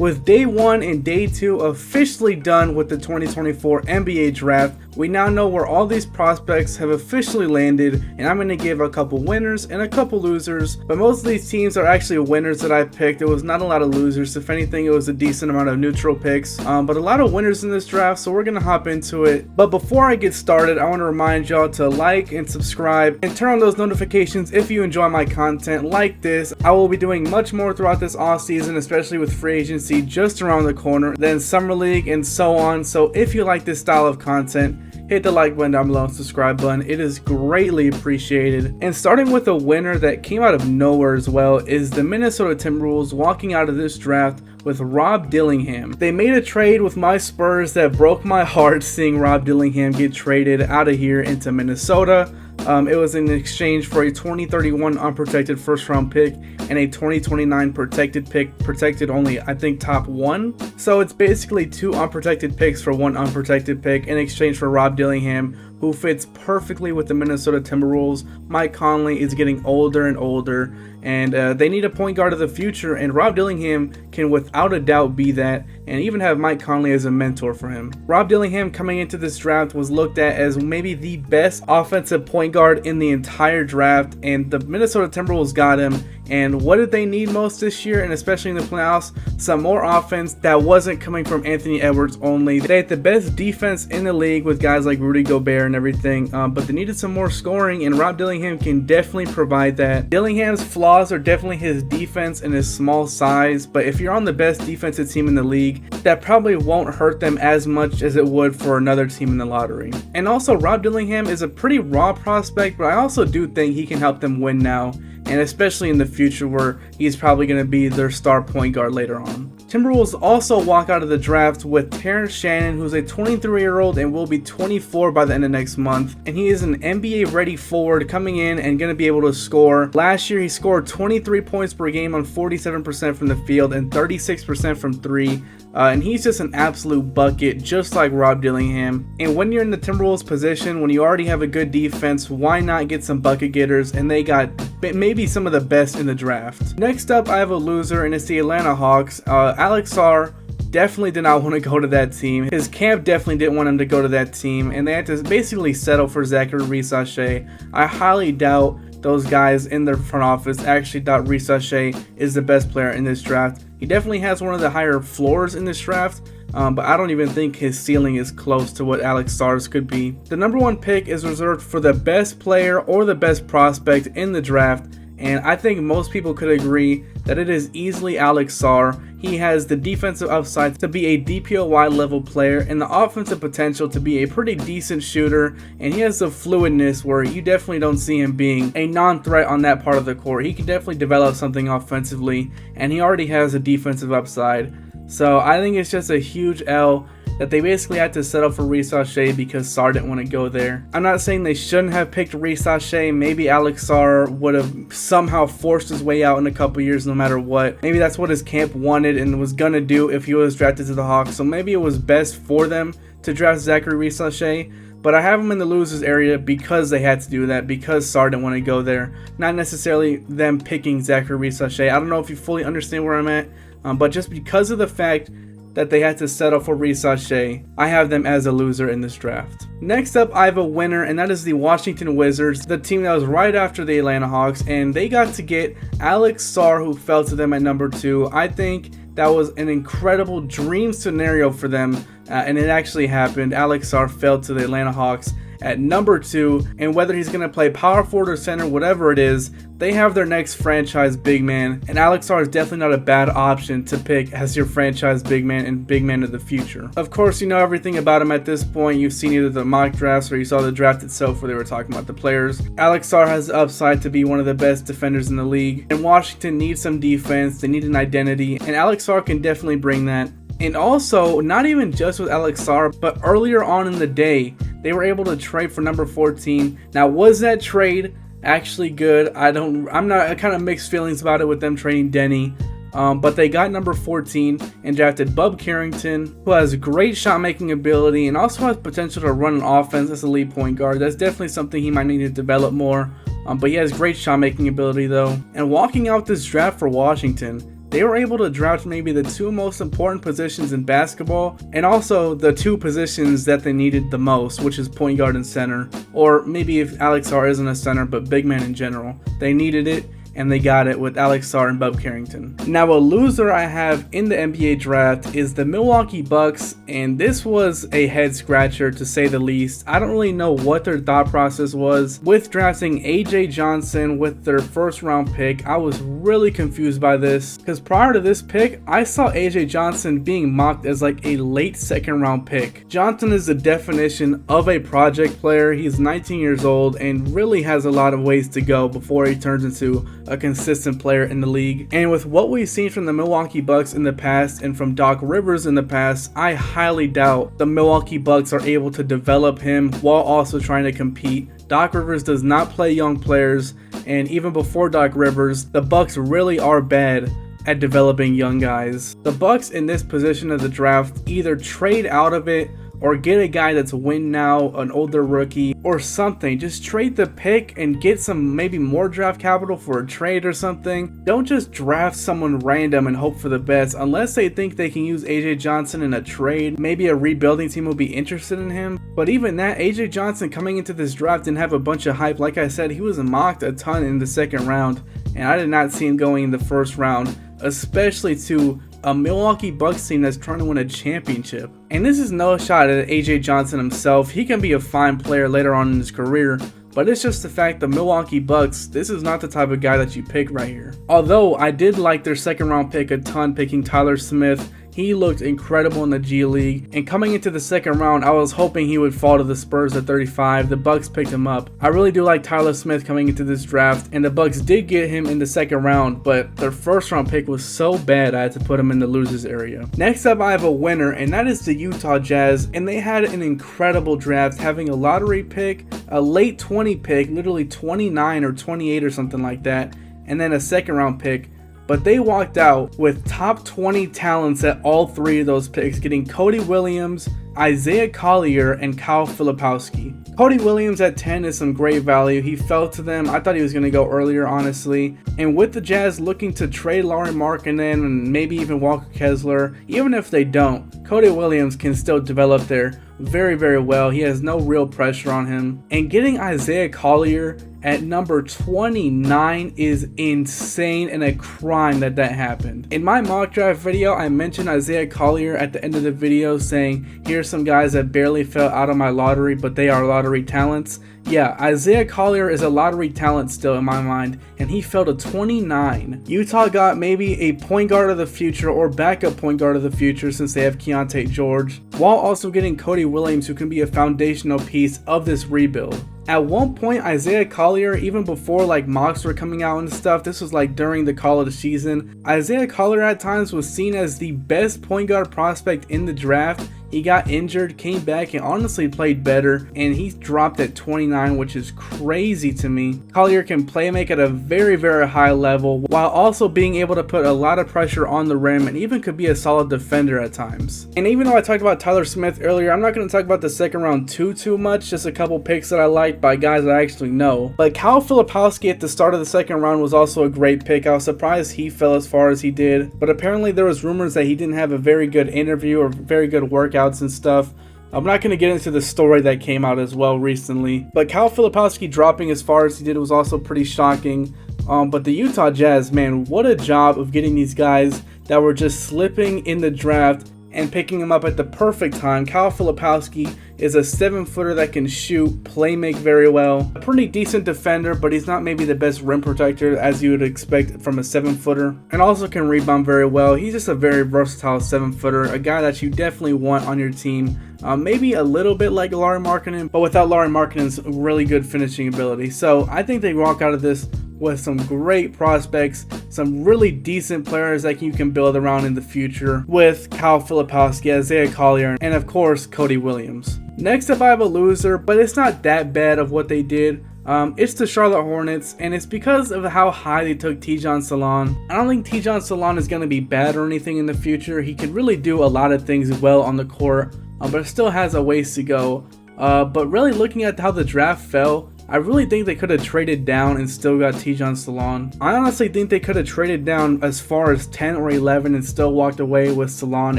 With day 1 and day 2 officially done with the 2024 NBA draft, we now know where all these prospects have officially landed, and I'm going to give a couple winners and a couple losers, but most of these teams are actually winners that I picked. It was not a lot of losers. If anything, it was a decent amount of neutral picks, but a lot of winners in this draft, so we're going to hop into it. But before I get started, I want to remind y'all to like and subscribe and turn on those notifications if you enjoy my content like this. I will be doing much more throughout this off season, especially with free agency just around the corner, then summer league and so on. So if you like this style of content, hit the like button down below and subscribe button. It is greatly appreciated. And starting with a winner that came out of nowhere as well is the Minnesota Timberwolves walking out of this draft with Rob Dillingham. They made a trade with my Spurs that broke my heart, seeing Rob Dillingham get traded out of here into Minnesota. It was in exchange for a 2031 unprotected first round pick and a 2029 protected pick, protected only I think top 1. So it's basically 2 unprotected picks for 1 unprotected pick in exchange for Rob Dillingham, who fits perfectly with the Minnesota Timberwolves. Mike Conley is getting older and older, and they need a point guard of the future, and Rob Dillingham can without a doubt be that, and even have Mike Conley as a mentor for him. Rob Dillingham coming into this draft was looked at as maybe the best offensive point guard in the entire draft, and the Minnesota Timberwolves got him. And what did they need most this year, and especially in the playoffs? Some more offense that wasn't coming from Anthony Edwards only. They had the best defense in the league with guys like Rudy Gobert and everything, but they needed some more scoring, and Rob Dillingham can definitely provide that. Dillingham's flaws are definitely his defense and his small size, but if you're on the best defensive team in the league, that probably won't hurt them as much as it would for another team in the lottery. And also, Rob Dillingham is a pretty raw prospect, but I also do think he can help them win now, and especially in the future where he's probably going to be their star point guard later on. Timberwolves also walk out of the draft with Terrence Shannon, who's a 23-year-old and will be 24 by the end of next month, and he is an NBA ready forward coming in and going to be able to score. Last year he scored 23 points per game on 47% from the field and 36% from 3. And he's just an absolute bucket, just like Rob Dillingham. And when you're in the Timberwolves position, when you already have a good defense, why not get some bucket getters? And they got maybe some of the best in the draft. Next up, I have a loser, and it's the Atlanta Hawks. Alex Sarr definitely did not want to go to that team. His camp definitely didn't want him to go to that team, and they had to basically settle for Zachary Reese-Shea. I highly doubt those guys in their front office actually thought Reese-Shea is the best player in this draft. He definitely has one of the higher floors in this draft, but I don't even think his ceiling is close to what Alex Sarr's could be. The number 1 pick is reserved for the best player or the best prospect in the draft, and I think most people could agree that it is easily Alex Sarr. He has the defensive upside to be a DPOY level player and the offensive potential to be a pretty decent shooter, and he has the fluidness where you definitely don't see him being a non-threat on that part of the court. He can definitely develop something offensively, and he already has a defensive upside. So I think it's just a huge L that they basically had to settle for Reese-Shea because Sarr didn't want to go there. I'm not saying they shouldn't have picked Reese-Shea. Maybe Alex Sarr would have somehow forced his way out in a couple years no matter what. Maybe that's what his camp wanted and was going to do if he was drafted to the Hawks. So maybe it was best for them to draft Zachary Reese-Shea. But I have him in the losers area because they had to do that, because Sarr didn't want to go there. Not necessarily them picking Zachary Reese-Shea. I don't know if you fully understand where I'm at, but just because of the fact that they had to settle for Reese-Shea, I have them as a loser in this draft. Next up, I have a winner, and that is the Washington Wizards, the team that was right after the Atlanta Hawks, and they got to get Alex Sarr, who fell to them at number 2. I think that was an incredible dream scenario for them, and it actually happened. Alex Sarr fell to the Atlanta Hawks at number 2, and whether he's going to play power forward or center, whatever it is, they have their next franchise big man, and Alex Sarr is definitely not a bad option to pick as your franchise big man and big man of the future. Of course, you know everything about him at this point. You've seen either the mock drafts or you saw the draft itself where they were talking about the players. Alex Sarr has the upside to be one of the best defenders in the league, and Washington needs some defense. They need an identity, and Alex Sarr can definitely bring that. And also, not even just with Alex Sarr, but earlier on in the day, they were able to trade for number 14. Now, was that trade actually good? I kind of mixed feelings about it with them trading Denny. But they got number 14 and drafted Bub Carrington, who has great shot making ability and also has potential to run an offense as a lead point guard. That's definitely something he might need to develop more. But he has great shot making ability though. And walking out this draft for Washington, they were able to draft maybe the two most important positions in basketball, and also the two positions that they needed the most, which is point guard and center. Or maybe if Alex Sarr isn't a center, but big man in general. They needed it, and they got it with Alex Sarr and Bub Carrington. Now, a loser I have in the NBA draft is the Milwaukee Bucks, and this was a head scratcher to say the least. I don't really know what their thought process was with drafting AJ Johnson with their first round pick. I was really confused by this, because prior to this pick, I saw AJ Johnson being mocked as like a late second round pick. Johnson is the definition of a project player. He's 19 years old and really has a lot of ways to go before he turns into a consistent player in the league. And with what we've seen from the Milwaukee Bucks in the past and from Doc Rivers in the past, I highly doubt the Milwaukee Bucks are able to develop him while also trying to compete. Doc Rivers does not play young players, and even before Doc Rivers, the Bucks really are bad at developing young guys. The Bucks in this position of the draft either trade out of it or get a guy that's win now, an older rookie, or something. Just trade the pick and get some maybe more draft capital for a trade or something. Don't just draft someone random and hope for the best unless they think they can use AJ Johnson in a trade. Maybe a rebuilding team will be interested in him. But even that, AJ Johnson coming into this draft didn't have a bunch of hype. Like I said, he was mocked a ton in the second round, and I did not see him going in the first round, especially to a Milwaukee Bucks team that's trying to win a championship. And this is no shot at AJ Johnson himself. He can be a fine player later on in his career, but it's just the fact the Milwaukee Bucks, this is not the type of guy that you pick right here. Although I did like their second round pick a ton, picking Tyler Smith. He looked incredible in the G League, and coming into the second round, I was hoping he would fall to the Spurs at 35. The Bucks picked him up. I really do like Tyler Smith coming into this draft, and the Bucks did get him in the second round, but their first round pick was so bad I had to put him in the losers area. Next up, I have a winner, and that is the Utah Jazz, and they had an incredible draft, having a lottery pick, a late 20 pick, literally 29 or 28 or something like that, and then a second round pick. But they walked out with top 20 talents at all three of those picks, getting Cody Williams, Isaiah Collier, and Kyle Filipowski. Cody Williams at 10 is some great value. He fell to them. I thought he was going to go earlier, honestly. And with the Jazz looking to trade Lauri Markkanen and maybe even Walker Kessler, even if they don't, Cody Williams can still develop there very, very well. He has no real pressure on him. And getting Isaiah Collier at number 29 is insane and a crime that happened. In my mock draft video, I mentioned Isaiah Collier at the end of the video, saying here's some guys that barely fell out of my lottery, but they are lottery talents. Yeah, Isaiah Collier is a lottery talent still in my mind, and he fell to 29. Utah got maybe a point guard of the future or backup point guard of the future since they have Keontae George, while also getting Cody Williams, who can be a foundational piece of this rebuild. At one point, Isaiah Collier, even before like mocks were coming out and stuff, this was like during the college season, Isaiah Collier at times was seen as the best point guard prospect in the draft. He got injured, came back, and honestly played better, and he dropped at 29, which is crazy to me. Collier can play make at a very, very high level, while also being able to put a lot of pressure on the rim, and even could be a solid defender at times. And even though I talked about Tyler Smith earlier, I'm not going to talk about the second round too much, just a couple picks that I liked by guys that I actually know. But Kyle Filipowski at the start of the second round was also a great pick. I was surprised he fell as far as he did, but apparently there was rumors that he didn't have a very good interview or very good workout and stuff. I'm not going to get into the story that came out as well recently, but Kyle Filipowski dropping as far as he did was also pretty shocking. But the Utah Jazz, man, what a job of getting these guys that were just slipping in the draft and picking him up at the perfect time. Kyle Filipowski is a 7-footer that can shoot, play make very well. A pretty decent defender, but he's not maybe the best rim protector as you would expect from a 7-footer. And also can rebound very well. He's just a very versatile 7-footer, a guy that you definitely want on your team. Maybe a little bit like Lauri Markkanen, but without Lauri Markkanen's really good finishing ability. So I think they walk out of this with some great prospects, some really decent players that you can build around in the future with Kyle Filipowski, Isaiah Collier, and of course Cody Williams. Next up, I have a loser, but it's not that bad of what they did. It's the Charlotte Hornets, and it's because of how high they took Tidjane Salaün. I don't think Tidjane Salaün is going to be bad or anything in the future. He can really do a lot of things well on the court, but it still has a ways to go. But really looking at how the draft fell, I really think they could have traded down and still got Tijon Salon. I honestly think they could have traded down as far as 10 or 11 and still walked away with Salon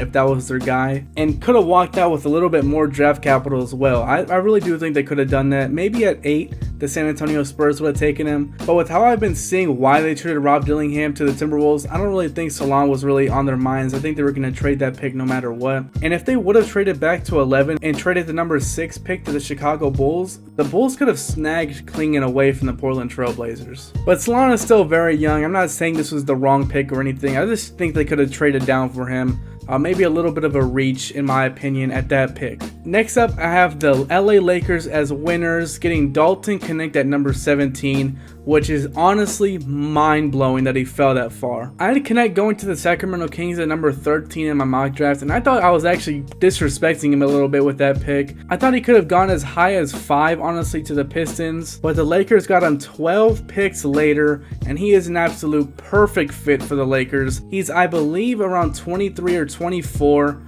if that was their guy, and could have walked out with a little bit more draft capital as well. I really do think they could have done that. Maybe at 8 the San Antonio Spurs would have taken him, but with how I've been seeing why they traded Rob Dillingham to the Timberwolves, I don't really think Salon was really on their minds. I think they were going to trade that pick no matter what. And if they would have traded back to 11 and traded the number 6 pick to the Chicago Bulls, the Bulls could have snagged Clingan away from the Portland Trailblazers. But Salon is still very young. I'm not saying this was the wrong pick or anything. I just think they could have traded down for him. Maybe a little bit of a reach in my opinion at that pick. Next up, I have the LA Lakers as winners, getting Dalton Knecht at number 17, which is honestly mind-blowing that he fell that far. I had Knecht going to the Sacramento Kings at number 13 in my mock draft, and I thought I was actually disrespecting him a little bit with that pick. I thought he could have gone as high as 5, honestly, to the Pistons, but the Lakers got him 12 picks later, and he is an absolute perfect fit for the Lakers. He's, I believe, around 23 or 24.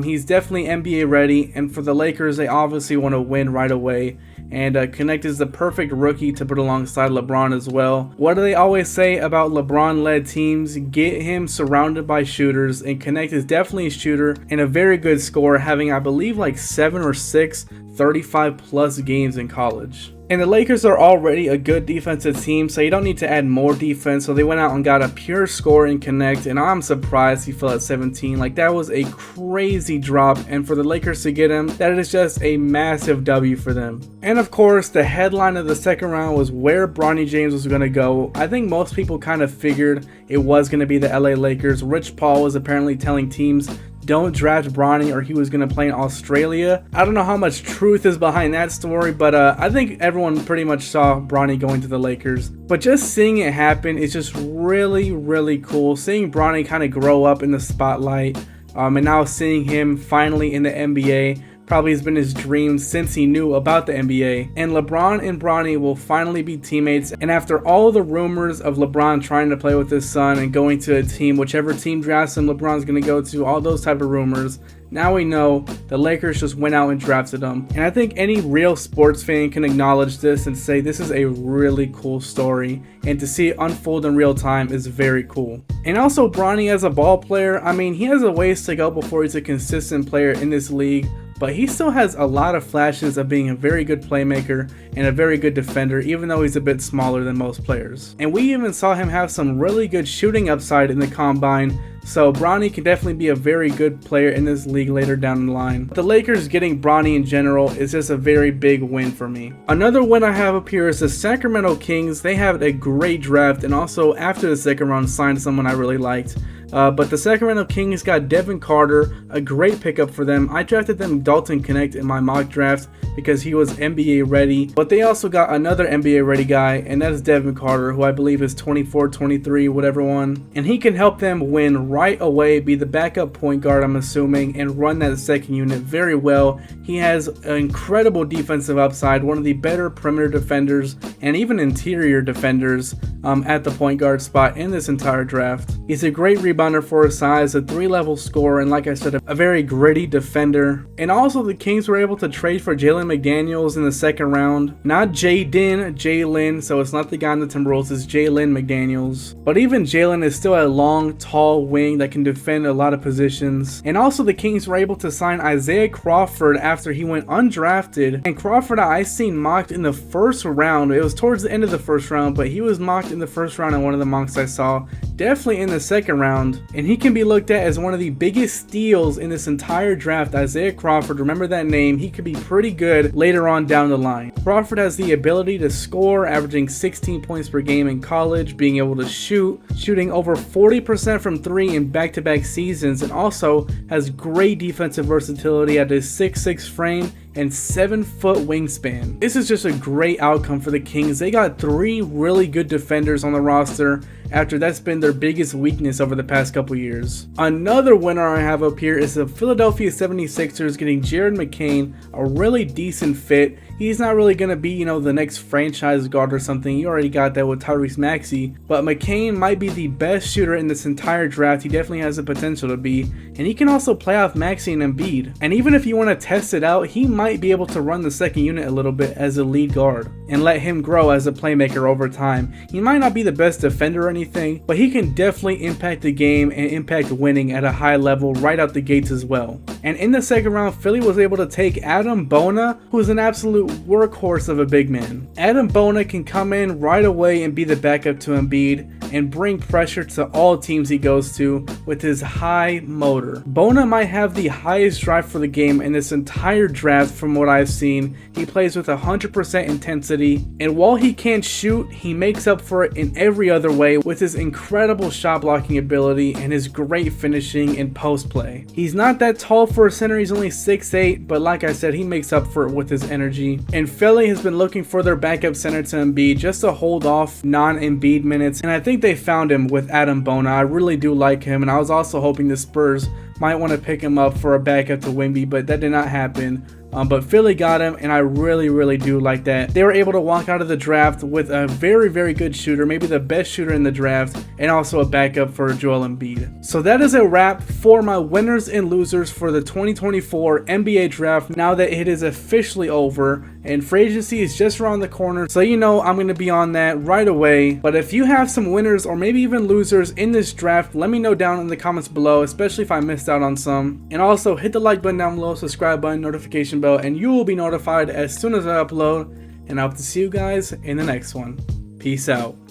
He's definitely NBA ready, and for the Lakers, they obviously want to win right away. And Knecht is the perfect rookie to put alongside LeBron as well. What do they always say about LeBron-led teams? Get him surrounded by shooters, and Knecht is definitely a shooter and a very good scorer, having I believe like 7 or 6 35-plus games in college. And the Lakers are already a good defensive team, so you don't need to add more defense. So they went out and got a pure scorer in Knecht, and I'm surprised he fell at 17. Like, that was a crazy drop, and for the Lakers to get him, that is just a massive W for them. And of course, the headline of the second round was where Bronny James was going to go. I think most people kind of figured it was going to be the LA Lakers. Rich Paul was apparently telling teams, don't draft Bronny or he was going to play in Australia. I don't know how much truth is behind that story, but I think everyone pretty much saw Bronny going to the Lakers. But just seeing it happen is just really, really cool. Seeing Bronny kind of grow up in the spotlight, and now seeing him finally in the NBA probably has been his dream since he knew about the NBA. And LeBron and Bronny will finally be teammates, and after all the rumors of LeBron trying to play with his son and going to a team, whichever team drafts him, LeBron's going to go to, all those type of rumors, now we know the Lakers just went out and drafted him. And I think any real sports fan can acknowledge this and say this is a really cool story, and to see it unfold in real time is very cool. And also Bronny as a ball player, I mean, he has a ways to go before he's a consistent player in this league, but he still has a lot of flashes of being a very good playmaker and a very good defender, even though he's a bit smaller than most players. And we even saw him have some really good shooting upside in the combine, so Bronny can definitely be a very good player in this league later down the line. The Lakers getting Bronny in general is just a very big win for me. Another win I have up here is the Sacramento Kings. They had a great draft, and also after the second round signed someone I really liked. But the Sacramento Kings got Devin Carter, a great pickup for them. I drafted them Dalton Knecht in my mock draft because he was NBA ready. But they also got another NBA ready guy, and that is Devin Carter, who I believe is 24, 23, whatever one. And he can help them win right away, be the backup point guard, I'm assuming, and run that second unit very well. He has an incredible defensive upside, one of the better perimeter defenders and even interior defenders at the point guard spot in this entire draft. He's a great rebounder for his size, a 3-level scorer, and like I said, a very gritty defender. And also the Kings were able to trade for Jalen McDaniels in the second round. Not Jalen, so it's not the guy in the Timberwolves, it's Jalen McDaniels. But even Jalen is still a long, tall wing that can defend a lot of positions. And also the Kings were able to sign Isaiah Crawford after he went undrafted. And Crawford I seen mocked in the first round. It was towards the end of the first round, but he was mocked in the first round in one of the mocks I saw. Definitely in the second round, and he can be looked at as one of the biggest steals in this entire draft. Isaiah Crawford, remember that name. He could be pretty good later on down the line. Crawford has the ability to score, averaging 16 points per game in college, being able to shooting over 40% from 3 in back-to-back seasons, and also has great defensive versatility at his 6'6" frame and 7-foot wingspan. This is just a great outcome for the Kings. They got 3 really good defenders on the roster after that's been their biggest weakness over the past couple years. Another winner I have up here is the Philadelphia 76ers getting Jared McCain, a really decent fit. He's not really going to be, the next franchise guard or something. You already got that with Tyrese Maxey. But McCain might be the best shooter in this entire draft. He definitely has the potential to be. And he can also play off Maxey and Embiid. And even if you want to test it out, he might might be able to run the second unit a little bit as a lead guard and let him grow as a playmaker over time. He might not be the best defender or anything, but he can definitely impact the game and impact winning at a high level right out the gates as well. And in the second round, Philly was able to take Adam Bona, who is an absolute workhorse of a big man. Adam Bona can come in right away and be the backup to Embiid and bring pressure to all teams he goes to with his high motor. Bona might have the highest drive for the game in this entire draft from what I've seen. He plays with 100% intensity, and while he can't shoot, he makes up for it in every other way with his incredible shot blocking ability and his great finishing and post play. He's not that tall for a center, he's only 6'8", but like I said, he makes up for it with his energy. And Philly has been looking for their backup center to Embiid just to hold off non-Embiid minutes, and I think they found him with Adam Bona. I really do like him, and I was also hoping the Spurs might want to pick him up for a backup to Wemby, but that did not happen. But Philly got him, and I really do like that. They were able to walk out of the draft with a very good shooter, maybe the best shooter in the draft, and also a backup for Joel Embiid. So that is a wrap for my winners and losers for the 2024 NBA draft now that it is officially over and free agency is just around the corner. So you know I'm going to be on that right away. But if you have some winners or maybe even losers in this draft, let me know down in the comments below, especially if I missed out on some. And also hit the like button down below, subscribe button, notification bell, and you will be notified as soon as I upload. And I hope to see you guys in the next one. Peace out.